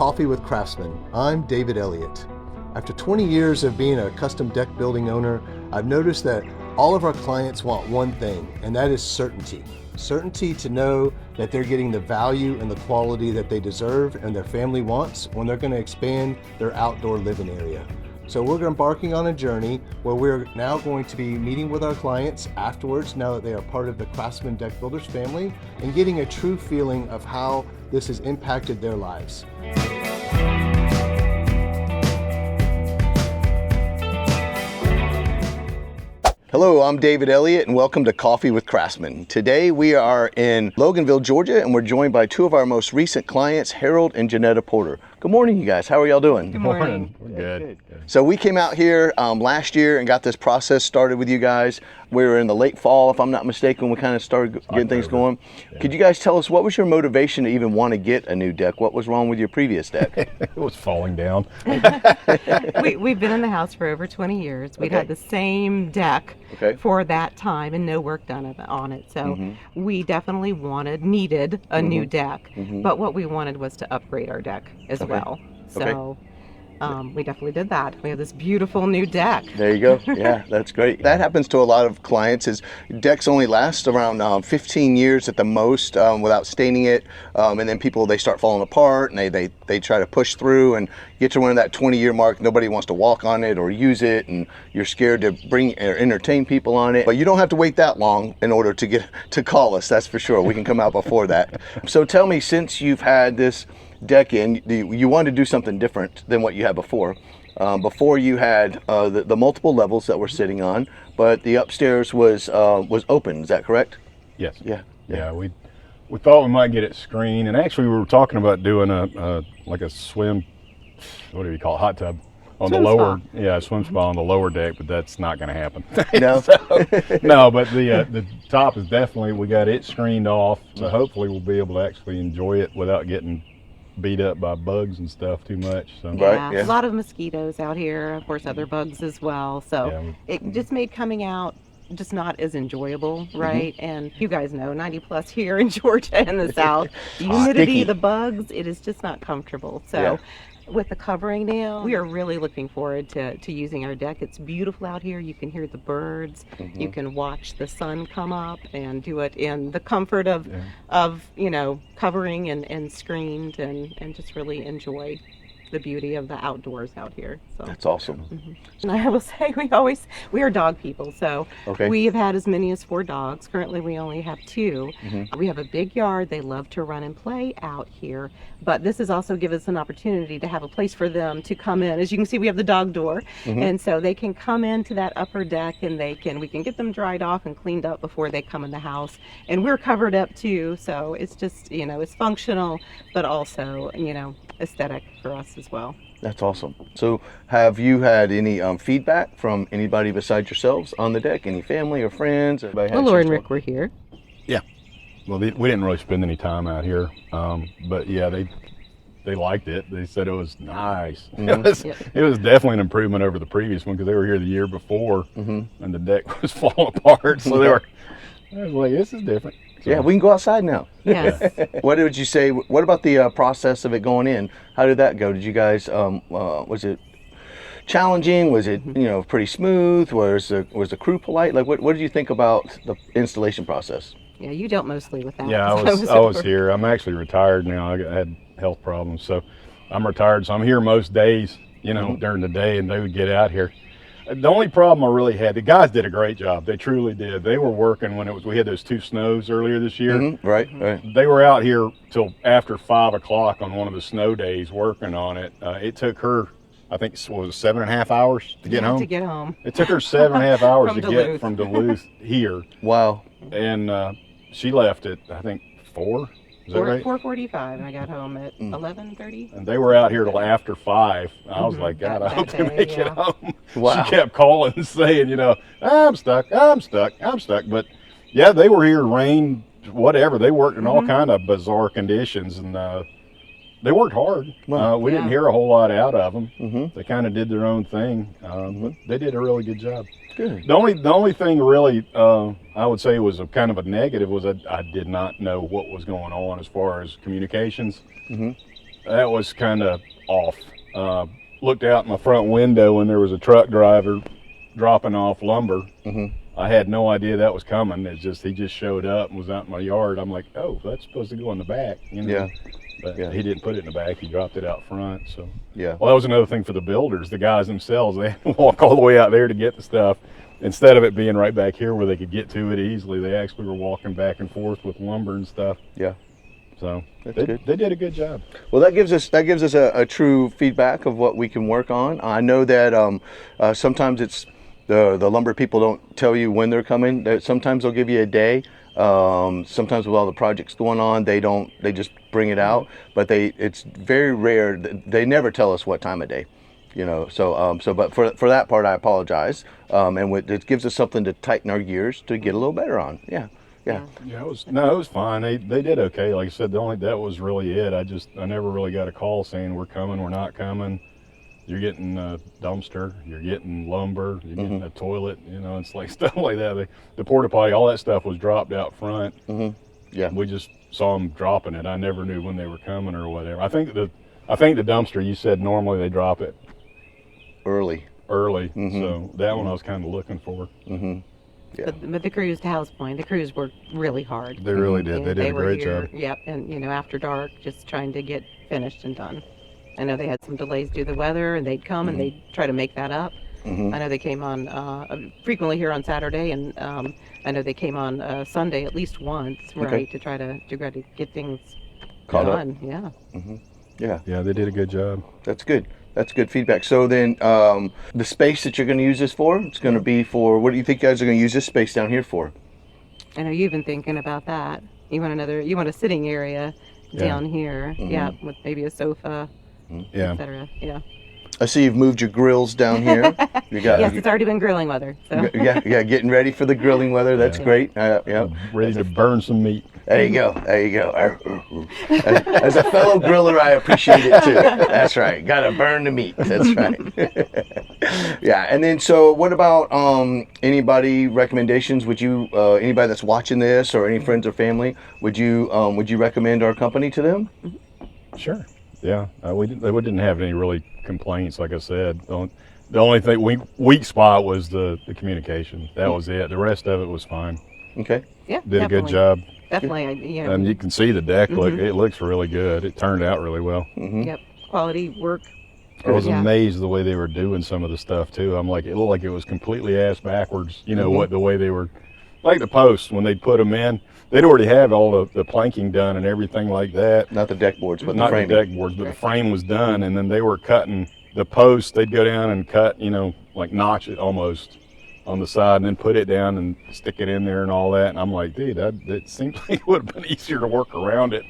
Coffee with Craftsman. I'm David Elliott. After 20 years of being a custom deck building owner, I've noticed that all of our clients want one thing, and that is certainty. Certainty to know that they're getting the value and the quality that they deserve and their family wants when they're going to expand their outdoor living area. So we're embarking on a journey where we're now going to be meeting with our clients afterwards, now that they are part of the Craftsman Deck Builders family, and getting a true feeling of how this has impacted their lives. Hello, I'm David Elliott and welcome to Coffee with Craftsman. Today we are in Loganville, Georgia, and we're joined by two of our most recent clients, Harold and Janetta Porter. Good morning, you guys. How are y'all doing? Good morning. We're good. So we came out here last year and got this process started with you guys. We were in the late fall, if I'm not mistaken, we kind of started getting things going. Yeah. Could you guys tell us, what was your motivation to even want to get a new deck? What was wrong with your previous deck? It was falling down. We've been in the house for over 20 years. We'd had the same deck for that time and no work done on it. So we definitely needed a new deck. But what we wanted was to upgrade our deck as well. So we definitely did that. We have this beautiful new deck. There you go. Yeah, that's great. That happens to a lot of clients, is decks only last around 15 years at the most without staining it. And then they start falling apart and they try to push through and get to one of that 20-year mark. Nobody wants to walk on it or use it, and you're scared to bring or entertain people on it. But you don't have to wait that long in order to get to call us, that's for sure. We can come out before that. So tell me, since you've had this deck in, you wanted to do something different than what you had before. Before you had the multiple levels that we're sitting on, but the upstairs was open. Is that correct? Yes. Yeah. We thought we might get it screened, and actually we were talking about doing like a swim, what do you call it, hot tub on swim the lower, spa. Swim spa on the lower deck, but that's not going to happen. No. No, but the top is definitely, we got it screened off, so hopefully we'll be able to actually enjoy it without getting beat up by bugs and stuff too much. So. Yeah, a lot of mosquitoes out here, of course other bugs as well, so it just made coming out just not as enjoyable, right? And you guys know 90 plus here in Georgia in the south, the humidity, the bugs, it is just not comfortable. So with the covering now, we are really looking forward to using our deck. It's beautiful out here. You can hear the birds. You can watch the sun come up and do it in the comfort of covering and screened, and just really enjoy the beauty of the outdoors out here. So that's awesome. And I will say, we are dog people, so we have had as many as 4 dogs. Currently we only have 2. We have a big yard. They love to run and play out here, but this has also given us an opportunity to have a place for them to come in. As you can see, we have the dog door, and so they can come into that upper deck, and we can get them dried off and cleaned up before they come in the house. And we're covered up too, so it's just, it's functional, but also, aesthetic for us as well. That's awesome. So have you had any feedback from anybody besides yourselves on the deck? Any family or friends? Well, Laura and Rick were here. Yeah. Well, we didn't really spend any time out here, but yeah, they liked it. They said it was nice. It was definitely an improvement over the previous one, because they were here the year before and the deck was falling apart. So I was like, this is different. So. Yeah, we can go outside now. Yes. What did you say? What about the process of it going in? How did that go? Did you guys? Was it challenging? Was it pretty smooth? Was the crew polite? Like, what did you think about the installation process? Yeah, you dealt mostly with that. Yeah, I was here. I'm actually retired now. I had health problems, so I'm retired. So I'm here most days, during the day, and they would get out here. The only problem I really had, the guys did a great job. They truly did. They were working when we had those 2 snows earlier this year. Right. They were out here till after 5 o'clock on one of the snow days working on it. It took her, I think, 7.5 hours to get home? To get home. It took her 7.5 hours to Duluth. get from Duluth here. Wow. And she left at, I think, 4. Is that right? 4:45. I got home at 11:30. And they were out here till after 5. I was like, God, I hope they make it home. Wow. She kept calling and saying, I'm stuck. But yeah, they were here, rain, whatever. They worked in all kind of bizarre conditions, and they worked hard. We didn't hear a whole lot out of them. They kind of did their own thing. But they did a really good job. Good. The only thing really I would say was a kind of a negative was that I did not know what was going on as far as communications. that was kind of off. Looked out my front window and there was a truck driver dropping off lumber. I had no idea that was coming. It's just he just showed up and was out in my yard. I'm like, oh, that's supposed to go in the back, you know. But he didn't put it in the back. He dropped it out front. So well, that was another thing for the builders. The guys themselves, they had to walk all the way out there to get the stuff. Instead of it being right back here where they could get to it easily, they actually were walking back and forth with lumber and stuff. So they did a good job. Well, that gives us a true feedback of what we can work on. I know that sometimes it's the lumber people don't tell you when they're coming. Sometimes they'll give you a day. Sometimes with all the projects going on, they just bring it out. But it's very rare. They never tell us what time of day. You know, but for that part, I apologize. And it gives us something to tighten our gears to get a little better on. Yeah, it was fine. They did okay. Like I said, that was really it. I never really got a call saying we're coming, we're not coming. You're getting a dumpster, you're getting lumber, you're getting a toilet. You know, it's like stuff like that. The porta potty, all that stuff was dropped out front. We just saw them dropping it. I never knew when they were coming or whatever. I think the dumpster, you said normally they drop it early. So that one I was kind of looking for. But the crews, to Hal's point, the crews worked really hard. They really did. They did a great job. Yep, and you know, after dark, just trying to get finished and done. I know they had some delays due to the weather, and they'd come and they'd try to make that up. I know they came on frequently here on Saturday, and I know they came on Sunday at least once, right, to try to get things caught done. Yeah, they did a good job. That's good. That's good feedback. So then, the space that you're going to use this for, it's going to be for, what do you think you guys are going to use this space down here for? I know you've been thinking about that. You want a sitting area down here, with maybe a sofa, etc. I see you've moved your grills down here. Yes, it's already been grilling weather. So. Getting ready for the grilling weather. That's great. Ready to burn some meat. There you go. As a fellow griller, I appreciate it too. That's right. Got to burn the meat. That's right. And then so what about anybody recommendations? Would you anybody that's watching this or any friends or family, would you recommend our company to them? Sure. Yeah, we didn't have any really complaints. Like I said, the only thing weak spot was the communication. That was it. The rest of it was fine. Okay. Yeah. Did a good job. Definitely. And you can see the deck. It looks really good. It turned out really well. Yep. Quality work. I was amazed the way they were doing some of the stuff too. I'm like, it looked like it was completely ass backwards. You know the way they were, like the posts when they'd put them in. They'd already have all the planking done and everything like that. Not the deck boards, but not the deck boards, but the frame was done, and then they were cutting the posts. They'd go down and cut, like notch it almost on the side, and then put it down and stick it in there and all that. And I'm like, dude, it seems like it would have been easier to work around it,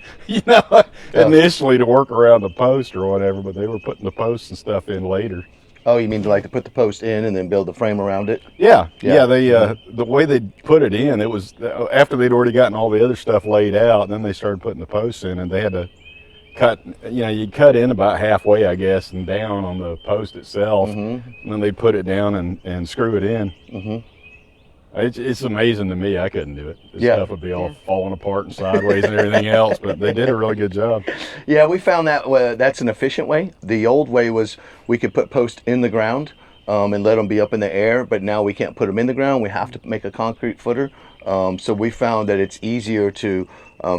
initially to work around the post or whatever. But they were putting the posts and stuff in later. Oh, you mean to put the post in and then build the frame around it? Yeah. They the way they put it in, it was after they'd already gotten all the other stuff laid out. And then they started putting the posts in, and they had to cut. You cut in about halfway, I guess, and down on the post itself, and then they put it down and screw it in. It's amazing to me. I couldn't do it. This stuff would be all falling apart and sideways and everything else, but they did a really good job. Yeah, we found that that's an efficient way. The old way was we could put posts in the ground and let them be up in the air, but now we can't put them in the ground. We have to make a concrete footer. So we found that it's easier to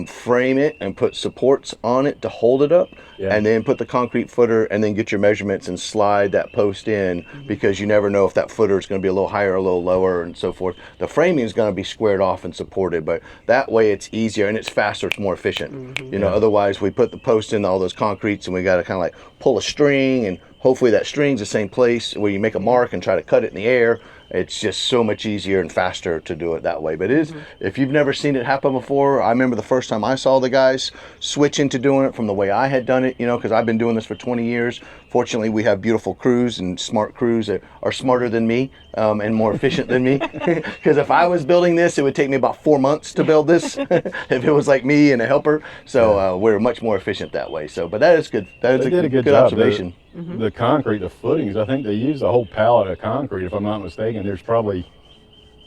frame it and put supports on it to hold it up, and then put the concrete footer and then get your measurements and slide that post in, because you never know if that footer is going to be a little higher or a little lower and so forth. The framing is going to be squared off and supported, but that way it's easier and it's faster, it's more efficient. Otherwise we put the post in all those concretes and we got to kind of like pull a string, and hopefully that string's the same place where you make a mark and try to cut it in the air. It's just so much easier and faster to do it that way. But it is, if you've never seen it happen before, I remember the first time I saw the guys switch into doing it from the way I had done it, because I've been doing this for 20 years. Fortunately, we have beautiful crews and smart crews that are smarter than me and more efficient than me. Because if I was building this, it would take me about 4 months to build this if it was like me and a helper. So we're much more efficient that way. So, but that is good. That is a good observation. The concrete, the footings, I think they used a whole pallet of concrete, if I'm not mistaken. There's probably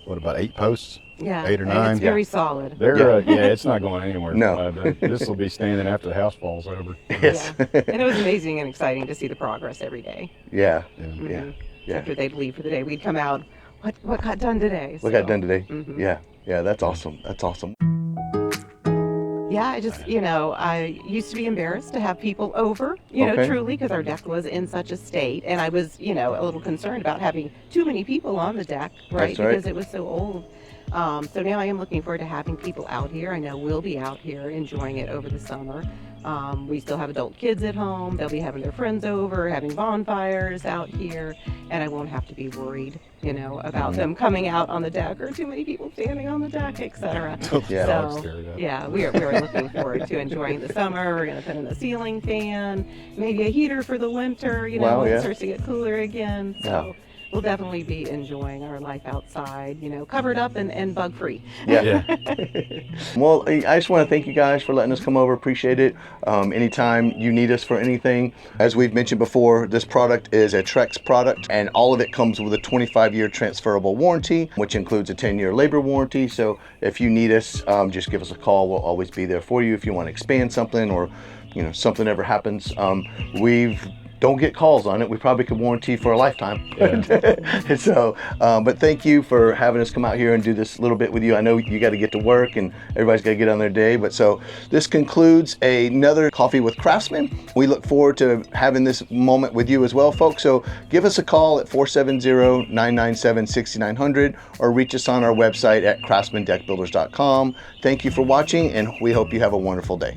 what, about 8 posts? Yeah, 8 or and 9. it's very solid. They're it's not going anywhere. No. This will be standing after the house falls over. Yes. Yeah. And it was amazing and exciting to see the progress every day. Yeah. Mhm. Yeah. Yeah. After they'd leave for the day, we'd come out. What got done today? What got done today? Mhm. Yeah. Yeah. That's awesome. That's awesome. Yeah, I just, I used to be embarrassed to have people over, Okay. truly, because our deck was in such a state. And I was, a little concerned about having too many people on the deck, right? That's right. Because it was so old. So now I am looking forward to having people out here. I know we'll be out here enjoying it over the summer. We still have adult kids at home. They'll be having their friends over, having bonfires out here, and I won't have to be worried, about them coming out on the deck or too many people standing on the deck, etc. Yeah. Dogs So, tear it up. yeah, we're looking forward to enjoying the summer. We're going to put in a ceiling fan, maybe a heater for the winter, Wow, when yeah. it starts to get cooler again. So Yeah. we'll definitely be enjoying our life outside, covered up and bug free. Yeah. Well, I just want to thank you guys for letting us come over. Appreciate it. Anytime you need us for anything, as we've mentioned before, this product is a Trex product, and all of it comes with a 25-year transferable warranty, which includes a 10-year labor warranty. So if you need us, just give us a call. We'll always be there for you if you want to expand something, or something ever happens. Don't get calls on it. We probably could warranty for a lifetime. Yeah. So, but thank you for having us come out here and do this little bit with you. I know you got to get to work and everybody's got to get on their day. But so this concludes another Coffee with Craftsman. We look forward to having this moment with you as well, folks. So give us a call at 470-997-6900 or reach us on our website at craftsmandeckbuilders.com. Thank you for watching, and we hope you have a wonderful day.